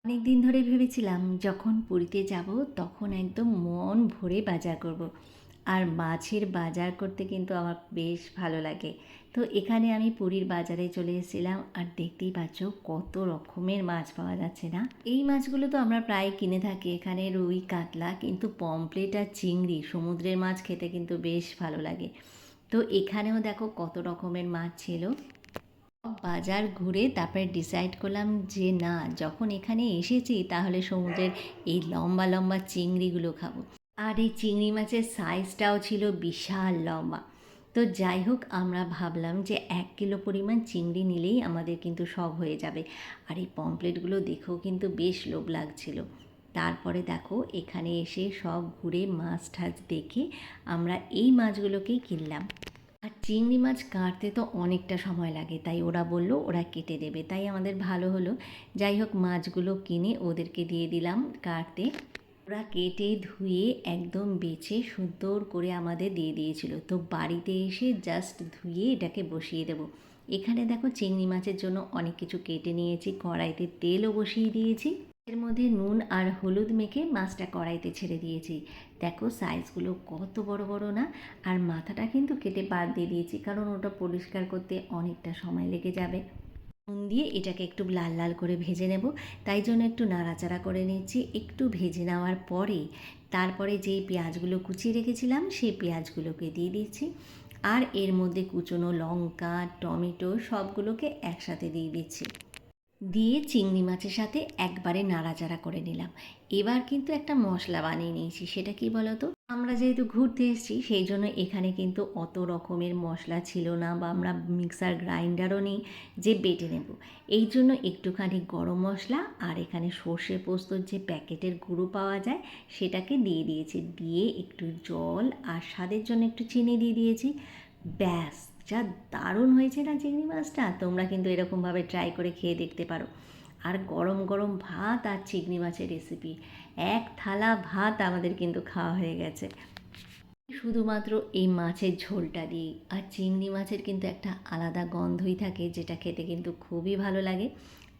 অনেক দিন ধরে ভেবেছিলাম যখন পুরীতে যাব তখন একদম মন ভরে বাজার করব। আর মাছের বাজার করতে কিন্তু আমার বেশ ভালো লাগে। তো এখানে আমি পুরীর বাজারে চলে এসেছিলাম আর দেখতেই পাচ্ছ কত রকমের মাছ পাওয়া যাচ্ছে না। এই মাছগুলো তো আমরা প্রায় কিনে থাকি, এখানে রুই কাতলা, কিন্তু পমফ্রেট আর চিংড়ি সমুদ্রের মাছ খেতে কিন্তু বেশ ভালো লাগে। তো এখানেও দেখো কত রকমের মাছ ছিল। বাজার ঘুরে তারপরে ডিসাইড করলাম যে না, যখন এখানে এসেছি তাহলে সমুদ্রের এই লম্বা লম্বা চিংড়িগুলো খাবো। আর এই চিংড়ি মাছের সাইজটাও ছিল বিশাল লম্বা। তো যাই হোক, আমরা ভাবলাম যে 1 কিলো পরিমাণ চিংড়ি নিলেই আমাদের কিন্তু সব হয়ে যাবে। আর এই পমপ্লেটগুলো দেখেও কিন্তু বেশ লোভ লাগছিল। তারপরে দেখো এখানে এসে সব ঘুরে মাছ টাছ দেখে আমরা এই মাছগুলোকেই কিনলাম। আর চিংড়ি মাছ কাটতে তো অনেকটা সময় লাগে, তাই ওরা বলল ওরা কেটে দেবে, তাই আমাদের ভালো হলো। যাই হোক, মাছগুলো কিনে ওদেরকে দিয়ে দিলাম কাটতে। ওরা কেটে ধুয়ে একদম বেছে সুন্দর করে আমাদের দিয়ে দিয়েছিল। তো বাড়িতে এসে জাস্ট ধুয়ে এটাকে বসিয়ে দেবো। এখানে দেখো চিংড়ি মাছের জন্য অনেক কিছু কেটে নিয়েছি, কড়াইতে তেলও বসিয়ে দিয়েছি। এর মধ্যে নুন আর হলুদ মেখে মাছটা কড়াইতে ছেড়ে দিয়েছি। দেখো সাইজগুলো কত বড় বড় না। আর মাথাটা কিন্তু কেটে বাদ দিয়ে দিয়েছি, কারণ ওটা পরিষ্কার করতে অনেকটা সময় লেগে যাবে। নুন দিয়ে এটাকে একটু লাল লাল করে ভেজে নেব, তাই জন্য একটু নাড়াচাড়া করে নিচ্ছি। একটু ভেজে নেওয়ার পরে তারপরে যেই পেঁয়াজগুলো কুচিয়ে রেখেছিলাম সেই পেঁয়াজগুলোকে দিয়ে দিচ্ছি। আর এর মধ্যে কুচনো লঙ্কা, টমেটো সবগুলোকে একসাথে দিয়ে দিচ্ছি। দিয়ে চিংড়ি মাছের সাথে একবারে নাড়াচাড়া করে নিলাম। এবার কিন্তু একটা মশলা বানিয়ে নিয়েছি, সেটা কি বলো তো? আমরা যেহেতু ঘুরতে এসেছি সেই জন্য এখানে কিন্তু অত রকমের মশলা ছিল না, বা আমরা মিক্সার গ্রাইন্ডারও নেই যে বেটে নেব। এই জন্য একটুখানি গরম মশলা আর এখানে সর্ষে পোস্তর যে প্যাকেটের গুঁড়ো পাওয়া যায় সেটাকে দিয়ে দিয়েছি। দিয়ে একটু জল আর স্বাদের জন্য একটু চিনি দিয়ে দিয়েছি। ব্যাস, যা দারুণ হয়েছে না চিংড়ি মাছটা! তোমরা কিন্তু এরকমভাবে ট্রাই করে খেয়ে দেখতে পারো। আর গরম গরম ভাত আর চিংড়ি মাছের রেসিপি, এক থালা ভাত আমাদের কিন্তু খাওয়া হয়ে গেছে শুধুমাত্র এই মাছের ঝোলটা দিয়েই। আর চিংড়ি মাছের কিন্তু একটা আলাদা গন্ধই থাকে, যেটা খেতে কিন্তু খুবই ভালো লাগে।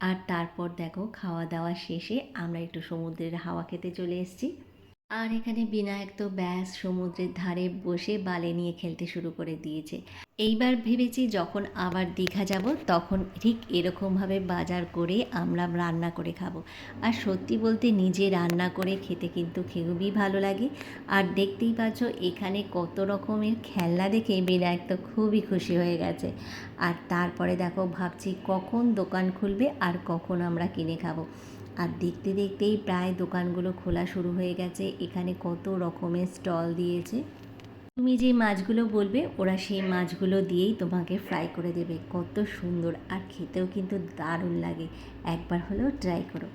আর তারপর দেখো খাওয়া দাওয়া শেষে আমরা একটু সমুদ্রের হাওয়া খেতে চলে এসেছি। আর এখানে বিনায়ক তো ব্যাস সমুদ্রের ধারে বসে বালি নিয়ে খেলতে শুরু করে দিয়েছে। এইবার ভেবেছি যখন আবার দীঘা যাব তখন ঠিক এরকমভাবে বাজার করে আমরা রান্না করে খাবো। আর সত্যি বলতে নিজে রান্না করে খেতে কিন্তু খুবই ভালো লাগে। আর দেখতেই পাচ্ছ এখানে কত রকমের খেলনা দেখে বিনায়ক তো খুবই খুশি হয়ে গেছে। আর তারপরে দেখো ভাবছি কখন দোকান খুলবে আর কখন আমরা কিনে খাবো। আর দেখতে দেখতেই প্রায় দোকানগুলো খোলা শুরু হয়ে গেছে। এখানে কত রকমের স্টল দিয়েছে। তুমি যে মাছগুলো বলবে ওরা সেই মাছগুলো দিয়েই তোমাকে ফ্রাই করে দেবে। কত সুন্দর, আর খেতেও কিন্তু দারুণ লাগে। একবার হলেও ট্রাই করো।